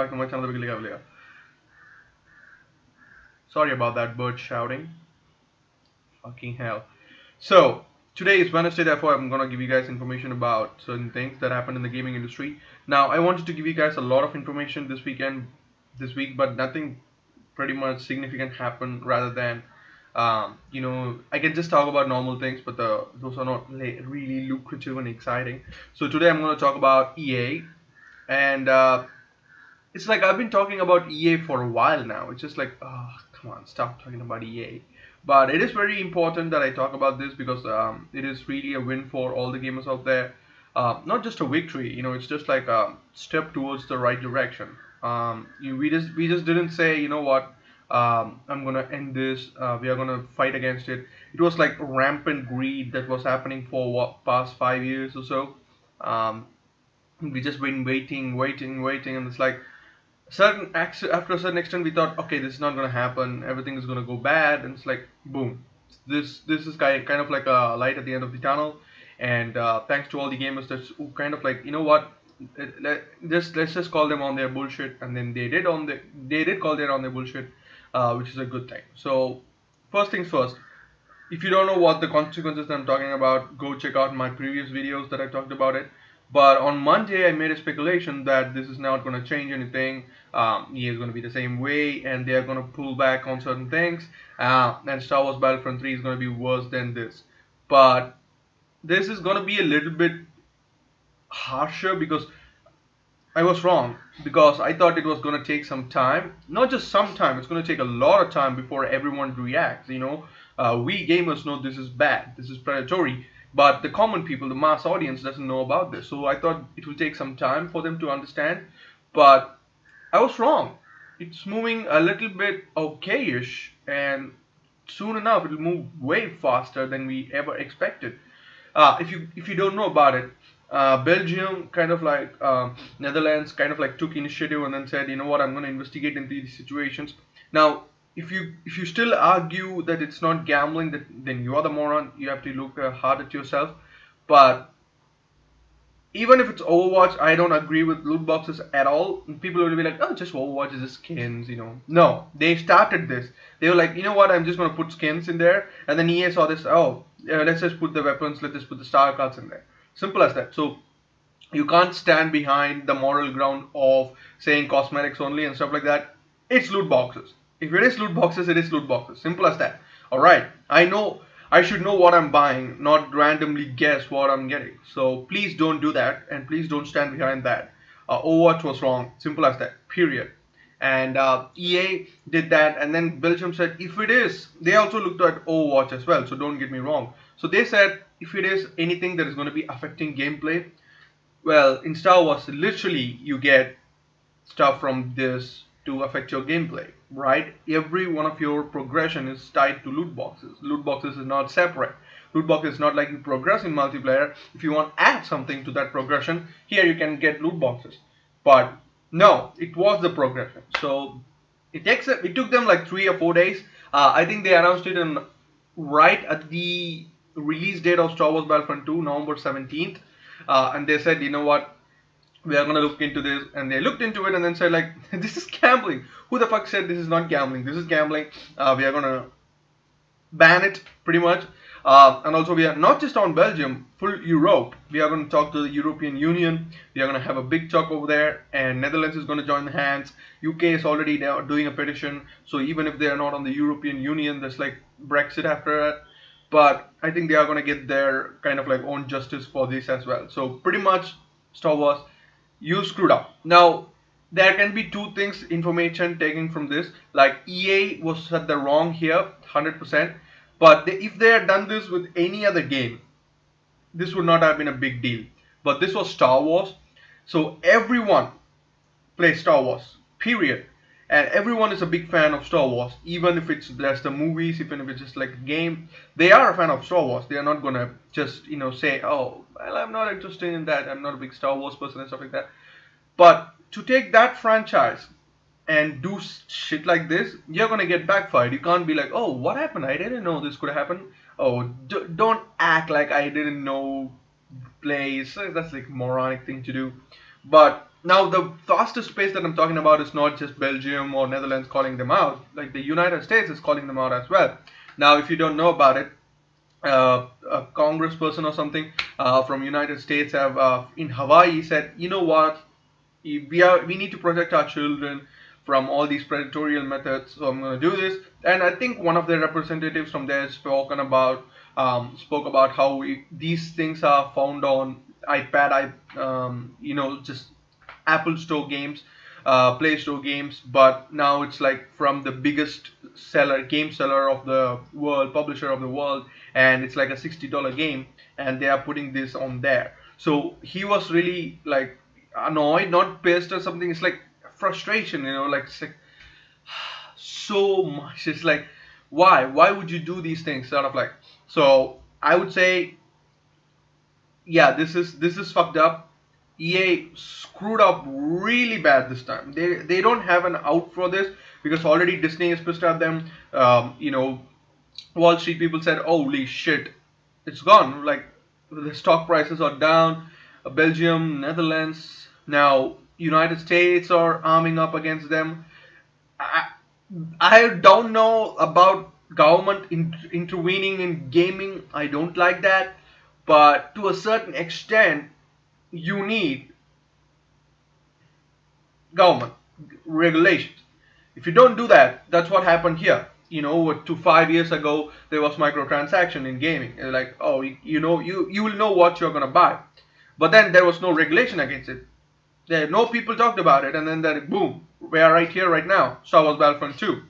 back to my channel, Cavalier. Sorry about that bird shouting. Fucking hell. So, today is Wednesday, therefore I'm gonna give you guys information about certain things that happened in the gaming industry. Now, I wanted to give you guys a lot of information this week, but nothing pretty much significant happened rather than I can just talk about normal things, but those are not really lucrative and exciting. So today I'm going to talk about EA, and it's like I've been talking about EA for a while now. It's just like, oh, come on, stop talking about EA. But it is very important that I talk about this because it is really a win for all the gamers out there. Not just a victory, it's just like a step towards the right direction. We just didn't say, you know what, I'm gonna end this. We are gonna fight against it. It was like rampant greed that was happening for what past 5 years or so. Um, we just been waiting, and it's like after a certain extent we thought, okay, this is not going to happen, everything is going to go bad, and it's like boom, this is kind of like a light at the end of the tunnel. And thanks to all the gamers that's kind of like, you know what, let's just call them on their bullshit, and then they did call their on their bullshit, which is a good thing. So first things first, if you don't know what the consequences I'm talking about, go check out my previous videos that I talked about it. But on Monday, I made a speculation that this is not going to change anything. EA is going to be the same way, and they are going to pull back on certain things. And Star Wars Battlefront 3 is going to be worse than this. But this is going to be a little bit harsher because I was wrong, because I thought it was going to take some time. Not just some time, it's going to take a lot of time before everyone reacts. We gamers know this is bad, this is predatory, but the common people, the mass audience, doesn't know about this. So I thought it will take some time for them to understand, but I was wrong. It's moving a little bit okayish, and soon enough it'll move way faster than we ever expected. If you don't know about it, Belgium kind of like Netherlands kind of like took initiative and then said, you know what, I'm going to investigate into these situations. Now, if you still argue that it's not gambling, then you are the moron. You have to look hard at yourself. But even if it's Overwatch, I don't agree with loot boxes at all. People will be like, oh, just Overwatch is just skins. No, they started this. They were like, you know what, I'm just going to put skins in there. And then EA saw this, oh, let's just put the weapons, let's just put the star cards in there. Simple as that. So you can't stand behind the moral ground of saying cosmetics only and stuff like that. It's loot boxes. If it is loot boxes, it is loot boxes. Simple as that. Alright, I should know what I'm buying, not randomly guess what I'm getting. So please don't do that, and please don't stand behind that. Overwatch was wrong. Simple as that. Period. And EA did that, and then Belgium said if it is, they also looked at Overwatch as well. So don't get me wrong. So they said if it is anything that is going to be affecting gameplay, well, in Star Wars, literally you get stuff from this to affect your gameplay, right? Every one of your progression is tied to loot boxes. Loot boxes is not separate. Loot box is not like you progress in multiplayer. If you want to add something to that progression, here you can get loot boxes. But no, it was the progression. So it took them like 3 or 4 days. I think they announced it right at the release date of Star Wars Battlefront 2, November 17th. And they said, you know what, we are going to look into this. And they looked into it and then said, like, this is gambling. Who the fuck said this is not gambling? This is gambling. We are going to ban it, pretty much. And also, we are not just on Belgium, full Europe. We are going to talk to the European Union. We are going to have a big talk over there. And Netherlands is going to join the hands. UK is already doing a petition. So even if they are not on the European Union, there's like Brexit after that. But I think they are going to get their kind of like own justice for this as well. So pretty much, Star Wars, you screwed up. Now, there can be two things, information taken from this. Like EA was at the wrong here, 100%. But if they had done this with any other game, this would not have been a big deal. But this was Star Wars. So everyone plays Star Wars, period. And everyone is a big fan of Star Wars, even if it's just the movies, even if it's just like a game. They are a fan of Star Wars. They are not gonna just say, oh, well, I'm not interested in that, I'm not a big Star Wars person and stuff like that. But to take that franchise and do shit like this, you're gonna get backfired. You can't be like, oh, what happened? I didn't know this could happen. Oh, don't act like I didn't know plays. That's like moronic thing to do. But Now, the fastest pace that I'm talking about is not just Belgium or Netherlands calling them out. Like the United States is calling them out as well. Now, if you don't know about it, a congressperson or something from United States have in Hawaii said, you know what, we need to protect our children from all these predatory methods. So I'm going to do this. And I think one of the representatives from there spoke about how these things are found on iPad, just Apple Store games, Play Store games, but now it's like from the biggest game seller of the world, publisher of the world, and it's like a $60 game, and they are putting this on there. So he was really like annoyed, not pissed or something. It's like frustration, like it's like so much. It's like why would you do these things? Sort of like, so I would say, yeah, this is fucked up. EA screwed up really bad this time. They don't have an out for this because already Disney is pissed at them. Wall Street people said, "Holy shit, it's gone." Like the stock prices are down. Belgium, Netherlands, now United States are arming up against them. I, I don't know about government intervening in gaming. I don't like that, but to a certain extent, you need government regulations. If you don't do that, that's what happened here. To 5 years ago, there was microtransaction in gaming. It's like, oh, you will know what you're gonna buy, but then there was no regulation against it. No people talked about it, and then boom, we are right here, right now. Star Wars Battlefront 2.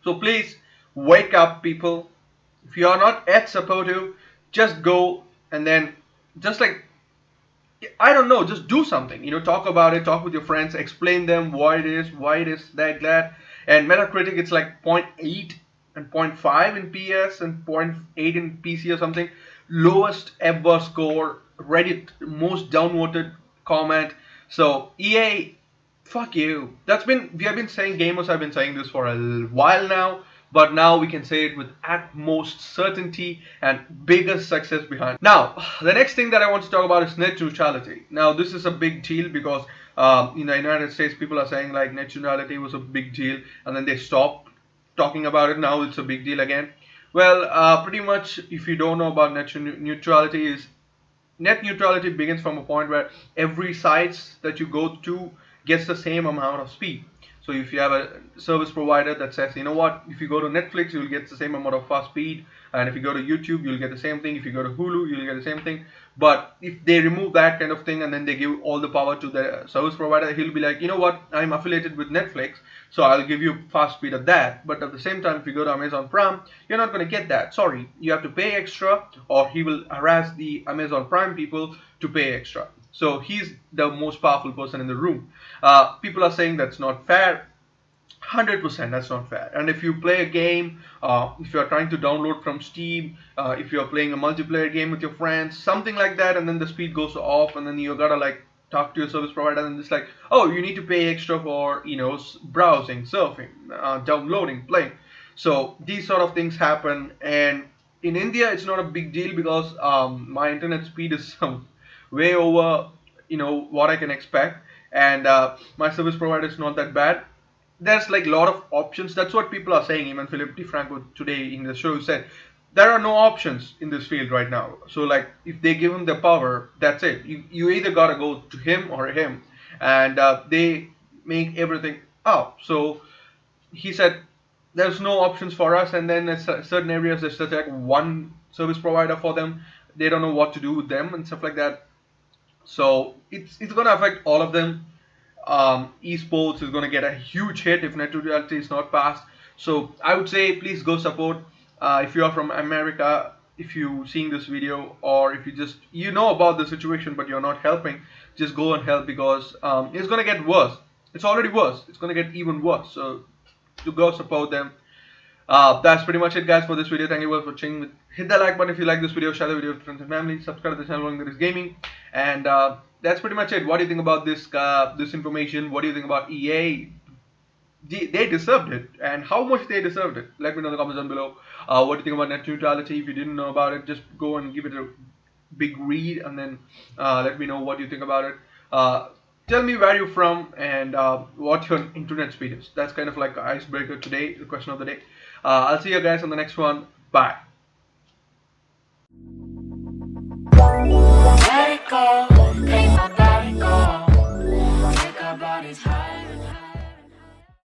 So please wake up, people. If you are not yet supportive, just go and then just like I don't know, just do something. Talk about it, talk with your friends, explain them why it is that glad. And Metacritic, it's like zero point 0.8 and zero point 0.5 in PS and zero point 0.8 in PC or something. Lowest ever score. Reddit, most downvoted comment. So EA, fuck you. We have been saying, gamers have been saying this for a while now, but now we can say it with utmost certainty and biggest success behind. Now, the next thing that I want to talk about is net neutrality. Now, this is a big deal because in the United States, people are saying like net neutrality was a big deal, and then they stopped talking about it. Now it's a big deal again. Well, pretty much, if you don't know about neutrality, is net neutrality begins from a point where every sites that you go to gets the same amount of speed. So if you have a service provider that says, you know what, if you go to Netflix, you'll get the same amount of fast speed, and if you go to YouTube, you'll get the same thing. If you go to Hulu, you'll get the same thing. But if they remove that kind of thing and then they give all the power to the service provider, he'll be like, you know what, I'm affiliated with Netflix, so I'll give you fast speed of that. But at the same time, if you go to Amazon Prime, you're not going to get that. Sorry, you have to pay extra, or he will harass the Amazon Prime people to pay extra. So he's the most powerful person in the room. People are saying that's not fair. 100% that's not fair. And if you play a game, if you are trying to download from Steam, if you are playing a multiplayer game with your friends, something like that, and then the speed goes off, and then you gotta like talk to your service provider, and it's like, oh, you need to pay extra for browsing, surfing, downloading, playing. So these sort of things happen, and in India it's not a big deal because my internet speed is way over what I can expect, and my service provider is not that bad. There's like a lot of options. That's what people are saying. Even Philip DeFranco today in the show said there are no options in this field right now. So like if they give him the power, that's it. You either gotta go to him or him, and they make everything up. So he said there's no options for us, and then in certain areas there's just like one service provider for them. They don't know what to do with them and stuff like that. So it's gonna affect all of them. Esports is going to get a huge hit if net neutrality is not passed. So I would say please go support. If you are from America, if you seeing this video, or if you just about the situation but you're not helping, just go and help because it's going to get worse. It's already worse. It's going to get even worse. So to go support them. That's pretty much it, guys, for this video. Thank you all for watching. Hit the like button if you like this video. Share the video with friends and family. Subscribe to the channel That Is Gaming. And that's pretty much it. What do you think about this information? What do you think about EA? They deserved it, and how much they deserved it. Let me know in the comments down below. What do you think about net neutrality? If you didn't know about it, just go and give it a big read, and then let me know what you think about it. tell me where you're from and what your internet speed is. That's kind of like an icebreaker today, the question of the day. I'll see you guys on the next one. Bye. Let it go.